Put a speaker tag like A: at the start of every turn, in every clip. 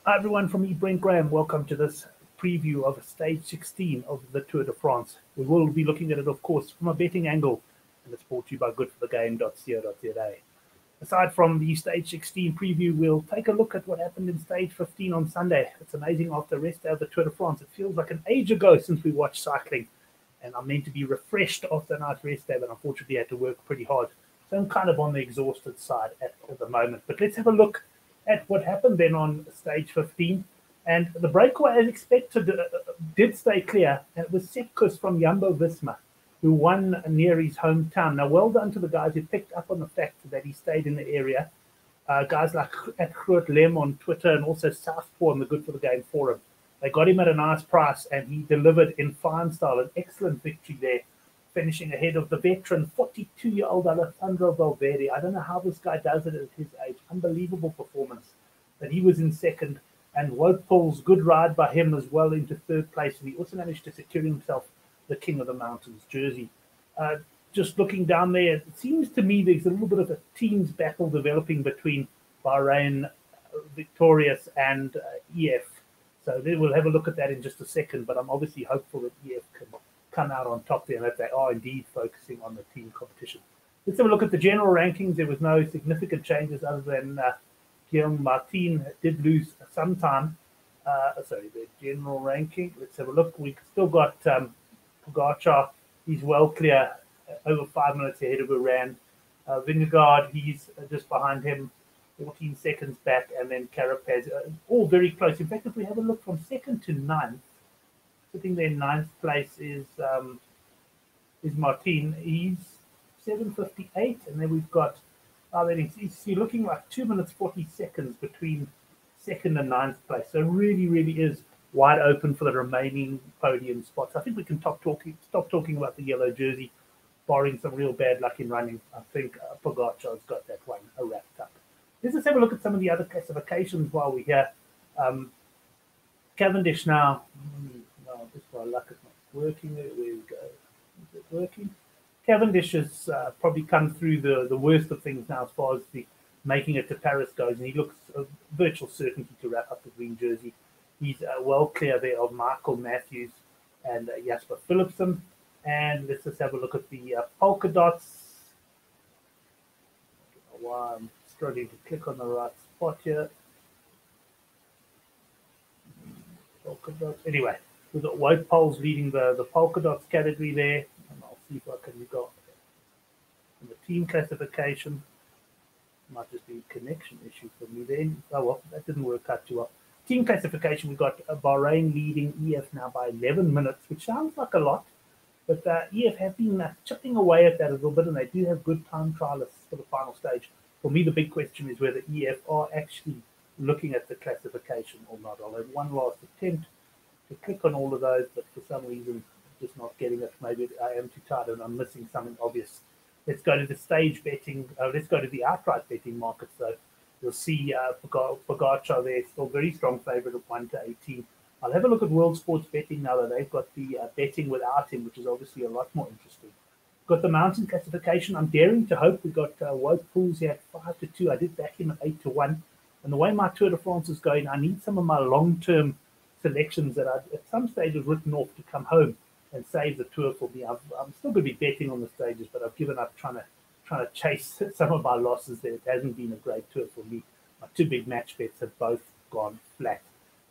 A: Hi everyone, from me, Brent Graham. Welcome to this preview of stage 16 of the Tour de France. We will be looking at it, of course, from a betting angle, and it's brought to you by goodforthegame.co.za. Aside from the stage 16 preview, we'll take a look at what happened in stage 15 on Sunday. It's amazing after the rest of the Tour de France. It feels like an age ago since we watched cycling, and I'm meant to be refreshed after a nice rest day, but unfortunately I had to work pretty hard. So I'm kind of on the exhausted side at the moment. But let's have a look at what happened then on stage 15. And the breakaway, as expected, did stay clear. And it was Sepkus from Jumbo-Visma who won near his hometown. Now, well done to the guys who picked up on the fact that he stayed in the area. Guys like at Groot Lem on Twitter and also Southpaw on the Good for the Game forum. They got him at a nice price, and he delivered in fine style. An excellent victory there, finishing ahead of the veteran 42-year-old Alejandro Valverde. I don't know how this guy does it at his age. Unbelievable performance. But he was in second, and Wout Poels, good ride by him as well into third place, and he also managed to secure himself the King of the Mountains jersey. Just looking down there, it seems to me there's a little bit of a team's battle developing between Bahrain Victorious and EF. So we'll have a look at that in just a second, but I'm obviously hopeful that EF can come out on top there and that they are indeed focusing on the team competition. Let's have a look at the general rankings. There was no significant changes other than Guillaume Martin did lose some time. Sorry, the general ranking. Let's have a look. We've still got Pogacar. He's well clear, over 5 minutes ahead of Iran. Vingegaard, he's just behind him, 14 seconds back, and then Carapaz, all very close. In fact, if we have a look from second to ninth, sitting there in ninth place is Martin. He's 7:58, and then we've got he's looking like 2 minutes 40 seconds between second and ninth place. So really, really is wide open for the remaining podium spots. I think we can stop talking about the yellow jersey, barring some real bad luck in running. I think Pogacar's got that one wrapped up. Let's just have a look at some of the other classifications while we're here. Cavendish now. No, just my luck is not working. There we go. Is it working? Cavendish has probably come through the worst of things now as far as the making it to Paris goes, and he looks a virtual certainty to wrap up the green jersey. He's well clear there of Michael Matthews and Jasper Philipsen. And let's just have a look at the polka dots. I don't know why I'm struggling to click on the right spot here. Polka dots. Anyway, we've got Wout Poels leading the polka dots category there. And I'll see if I can go in the team classification. Might just be a connection issue for me then. Oh well, that didn't work out too well. Team classification, we've got Bahrain leading EF now by 11 minutes, which sounds like a lot, but EF have been chipping away at that a little bit, and they do have good time trialists for the final stage. For me, the big question is whether EF are actually looking at the classification or not. I'll have one last attempt to click on all of those, but for some reason, I'm just not getting it. Maybe I am too tired and I'm missing something obvious. Let's go to the stage betting. Let's go to the outright betting markets, though. You'll see Pogacar there, still very strong favourite of 1-18. I'll have a look at World Sports Betting now that they've got the betting without him, which is obviously a lot more interesting. Got the mountain classification. I'm daring to hope. We've got Wout Poels here at 5-2. I did back him at 8-1. And the way my Tour de France is going, I need some of my long-term selections that I at some stage have written off to come home and save the Tour for me. I'm still going to be betting on the stages, but I've given up trying to chase some of my losses there. It hasn't been a great Tour for me. My two big match bets have both gone flat.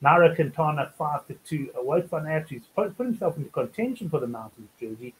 A: Nairo Quintana 5-2. Wout van Aert, who's put himself into contention for the Mountains jersey.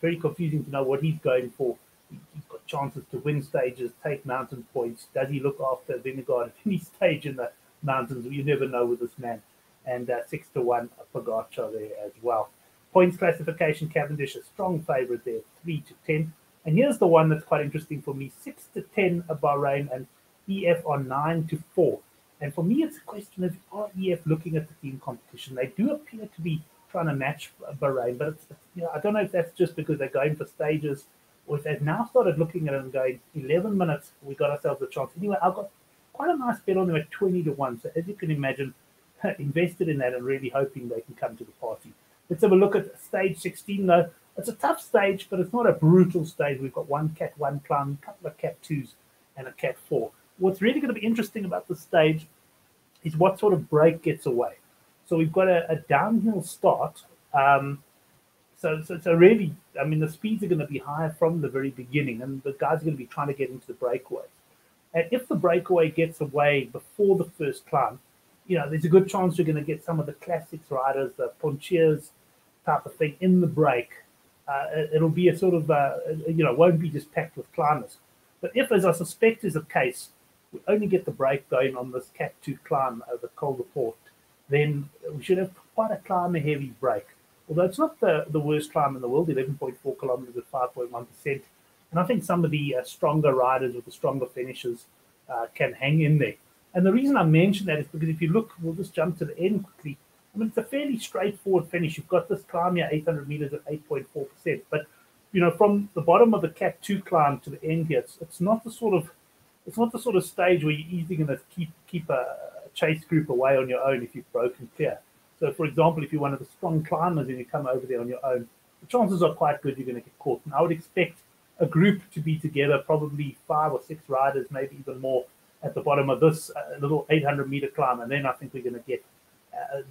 A: Very confusing to know what he's going for. He's got chances to win stages, take mountain points. Does he look after Vingegaard at any stage in the mountains? You never know with this man. And 6-1 Pogacar there as well. Points classification, Cavendish a strong favourite there, 3-10. And here's the one that's quite interesting for me, 6-10 Bahrain and EF on 9-4. And for me, it's a question of are EF looking at the team competition? They do appear to be trying to match Bahrain, but I don't know if that's just because they're going for stages or if they've now started looking at it and going, 11 minutes, we got ourselves a chance. Anyway, I've got quite a nice bet on them at 20-1. So as you can imagine, invested in that and really hoping they can come to the party. Let's have a look at stage 16, though. It's a tough stage, but it's not a brutal stage. We've got one Cat 1 climb, a couple of Cat 2s, and a Cat 4. What's really going to be interesting about this stage is what sort of break gets away. So we've got a downhill start. So really, I mean, the speeds are going to be higher from the very beginning, and the guys are going to be trying to get into the breakaway. And if the breakaway gets away before the first climb, there's a good chance you're going to get some of the classics riders, the ponchiers type of thing in the break. It'll be a sort of, won't be just packed with climbers. But if, as I suspect is the case, we only get the break going on this Cat 2 climb over Col de Port, then we should have quite a climber-heavy break. Although it's not the worst climb in the world, 11.4 kilometers at 5.1%. And I think some of the stronger riders with the stronger finishes can hang in there. And the reason I mention that is because if you look, we'll just jump to the end quickly. I mean, it's a fairly straightforward finish. You've got this climb here, 800 meters at 8.4%. But, from the bottom of the Cat 2 climb to the end here, it's not the sort of stage where you're easily going to keep a chase group away on your own if you've broken clear. So, for example, if you're one of the strong climbers and you come over there on your own, the chances are quite good you're going to get caught. And I would expect a group to be together, probably 5 or 6 riders, maybe even more, at the bottom of this little 800-meter climb. And then I think we're going to get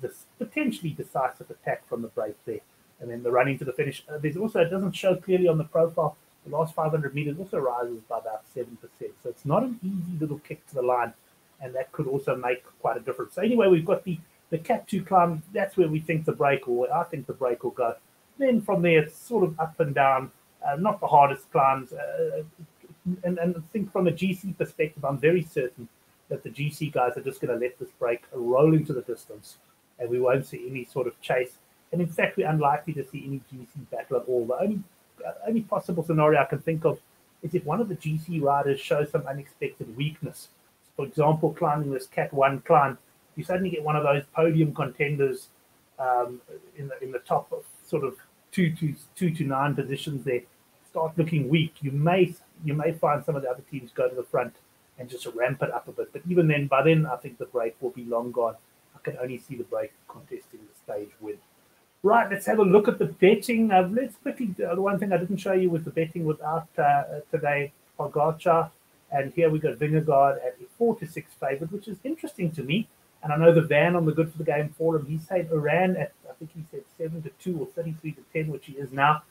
A: this potentially decisive attack from the break there. And then the running to the finish. There's also, it doesn't show clearly on the profile, the last 500 meters also rises by about 7%. So it's not an easy little kick to the line. And that could also make quite a difference. So anyway, we've got the Cat 2 climb. That's where we think the break, or I think the break will go. Then from there, it's sort of up and down, not the hardest climbs. And I think from a GC perspective, I'm very certain that the GC guys are just going to let this break roll into the distance, and we won't see any sort of chase. And in fact, we're unlikely to see any GC battle at all. The only possible scenario I can think of is if one of the GC riders shows some unexpected weakness. For example, climbing this Cat 1 climb, you suddenly get one of those podium contenders in the top of sort of 2 to 9 positions there, start looking weak. You may find some of the other teams go to the front and just ramp it up a bit. But even then, by then, I think the break will be long gone. I can only see the break contesting the stage win. Right, let's have a look at the betting. Let's quickly, the one thing I didn't show you was the betting without today, Pogacar. And here we got Vingegaard at a 4 to 6 favorite, which is interesting to me. And I know the Van on the Good for the Game forum, he said Iran at, I think he said 7 to 2 or 33 to 10, which he is now,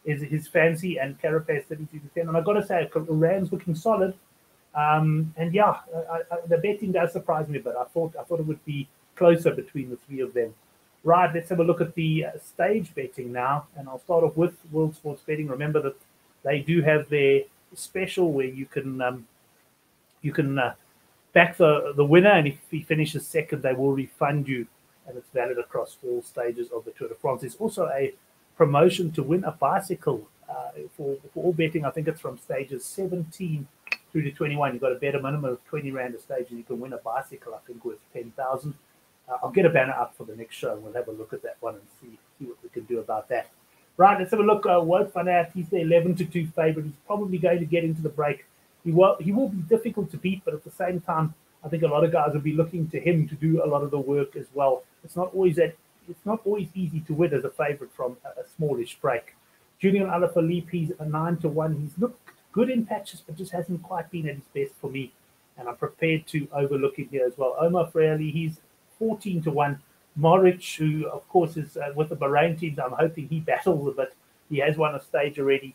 A: is his fancy, and Carapaz 33 to 10. And I've got to say, Iran's looking solid. And yeah, the betting does surprise me, but I thought it would be closer between the three of them. Right, let's have a look at the stage betting now. And I'll start off with World Sports Betting. Remember that they do have their special where you can back the winner, and if he finishes second, they will refund you, and it's valid across all stages of the Tour de France. There's also a promotion to win a bicycle for all betting. I think it's from stages 17 through to 21. You've got to bet a minimum of 20 Rand a stage, and you can win a bicycle, I think, worth 10,000. I'll get a banner up for the next show, and we'll have a look at that one and see what we can do about that. Right, let's have a look. Wout van Aert, he's the 11 to 2 favorite. He's probably going to get into the break. He will be difficult to beat, but at the same time, I think a lot of guys will be looking to him to do a lot of the work as well. It's not always easy to win as a favorite from a smallish break. Julian Alaphilippe, he's a 9 to 1. He's looked good in patches, but just hasn't quite been at his best for me, and I'm prepared to overlook him here as well. Omar Frankie, he's 14 to 1. Moric, who of course is with the Bahrain teams, I'm hoping he battles a bit. He has won a stage already.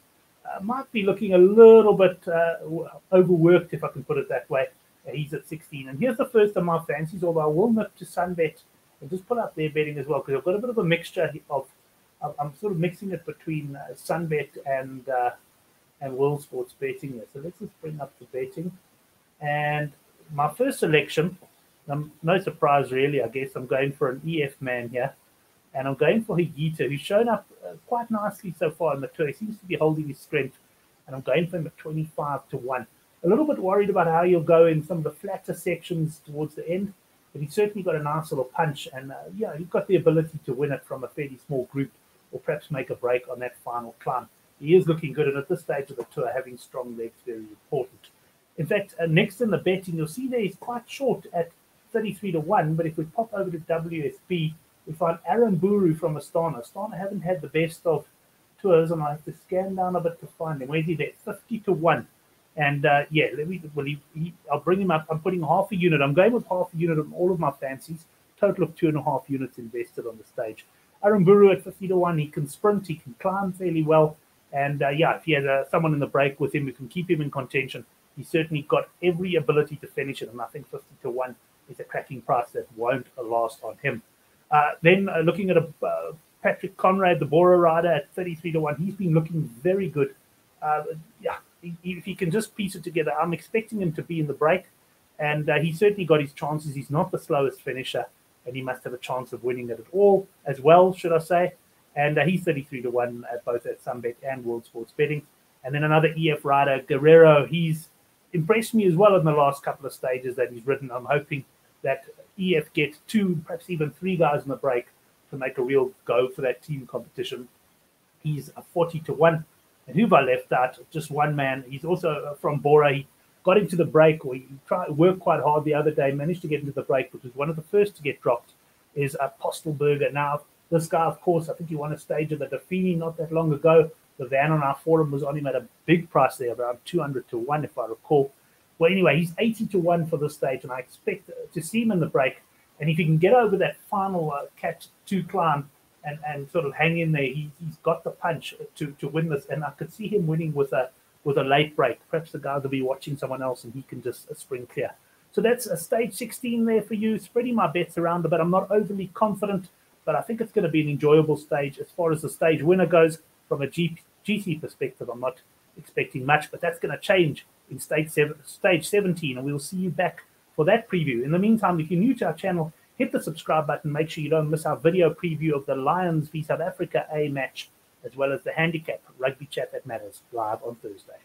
A: Might be looking a little bit overworked, if I can put it that way. He's at 16. And here's the first of my fancies, although I will nip to Sunbet and just put up their betting as well, because I've got a bit of a mixture of, I'm sort of mixing it between Sunbet and World Sports Betting there. So let's just bring up the betting. And my first selection, no surprise really, I guess I'm going for an EF man here. And I'm going for Higuita, who's shown up quite nicely so far in the Tour. He seems to be holding his strength. And I'm going for him at 25 to 1. A little bit worried about how he'll go in some of the flatter sections towards the end. But he's certainly got a nice little punch. And he's got the ability to win it from a fairly small group, or perhaps make a break on that final climb. He is looking good. And at this stage of the Tour, having strong legs is very important. In fact, next in the betting, you'll see there he's quite short at 33 to 1. But if we pop over to WSB, we find Aaron Buru from Astana. Astana haven't had the best of tours, and I have to scan down a bit to find him. Where's he there? 50 to 1. And yeah, I'll bring him up. I'm putting half a unit. I'm going with half a unit on all of my fancies. Total of 2.5 units invested on the stage. Buru at 50 to 1. He can sprint. He can climb fairly well. And yeah, if he has someone in the break with him who can keep him in contention, he's certainly got every ability to finish it. And I think 50 to 1 is a cracking price that won't last on him. Then looking at Patrick Conrad, the Bora rider at 33 to 1. He's been looking very good. Yeah, if he can just piece it together, I'm expecting him to be in the break. And he certainly got his chances. He's not the slowest finisher, and he must have a chance of winning it at all as well, should I say. And he's 33 to 1 both at Sunbet and World Sports Betting. And then another EF rider, Guerrero. He's impressed me as well in the last couple of stages that he's ridden. I'm hoping that EF get 2, perhaps even 3 guys in the break to make a real go for that team competition. He's a 40 to 1. And who have I left out? Just one man. He's also from Bora. He got into the break, or he worked quite hard the other day, managed to get into the break, which was one of the first to get dropped, is Postelberger. Now, this guy, of course, I think he won a stage of the Dauphine not that long ago. The van on our forum was on him at a big price there, around 200 to 1, if I recall. Well, anyway, he's 80 to 1 for this stage, and I expect to see him in the break. And if he can get over that final catch 2 climb and sort of hang in there, he's got the punch to win this. And I could see him winning with a late break. Perhaps the guys will be watching someone else and he can just spring clear. So that's a stage 16 there for you. Spreading my bets around a bit. I'm not overly confident, but I think it's going to be an enjoyable stage. As far as the stage winner goes, from a GC perspective, I'm not expecting much, but that's going to change in stage 17, and we'll see you back for that preview. In the meantime, if you're new to our channel, hit the subscribe button. Make sure you don't miss our video preview of the Lions v South Africa A match, as well as the handicap rugby chat that matters live on Thursday.